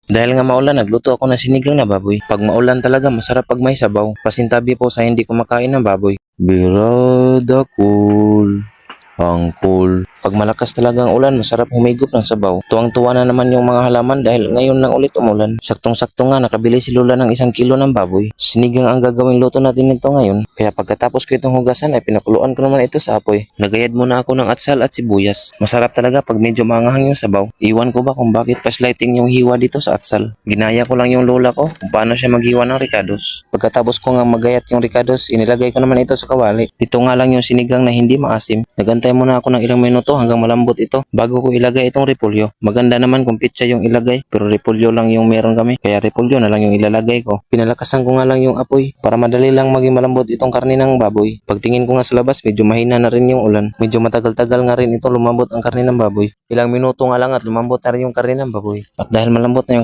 Dahil nga maulan, nagluto ako ng sinigang na baboy. Pag maulan talaga, masarap pag may sabaw. Pasintabi po sa hindi kumakain ng baboy. Birada cool. Ang cool. Pag malakas talaga ang ulan, masarap humigop ng sabaw. Tuwang-tuwa na naman yung mga halaman dahil ngayon lang ulit umulan. Saktong-sakto nga, nakabili si Lola ng 1 kilo ng baboy. Sinigang ang gagawing luto natin nito ngayon. Kaya pagkatapos ko itong hugasan ay pinakuluan ko naman ito sa apoy. Nagayad muna ako ng atsal at sibuyas. Masarap talaga pag medyo maanghang yung sabaw. Iwan ko ba kung bakit paslighting yung hiwa dito sa atsal. Ginaya ko lang yung lola ko kung paano siya maghiwa ng ricados. Pagkatapos ko nga magayat yung ricados, inilagay ko naman ito sa kawali. Dito nga lang yung sinigang na hindi maasim. Nagantay muna ako ng ilang minuto hanggang malambot ito bago ko ilagay itong repolyo. Maganda naman kung pitsa yung ilagay pero repolyo lang yung meron kami kaya repolyo na lang yung ilalagay ko. Pinalakasan ko nga lang yung apoy para madali lang maging malambot itong karne ng baboy. Pagtingin ko nga sa labas medyo mahina na rin yung ulan. Medyo matagal-tagal nga rin itong lumambot ang karne ng baboy. Ilang minuto nga lang at lumambot na rin yung karne ng baboy. At dahil malambot na yung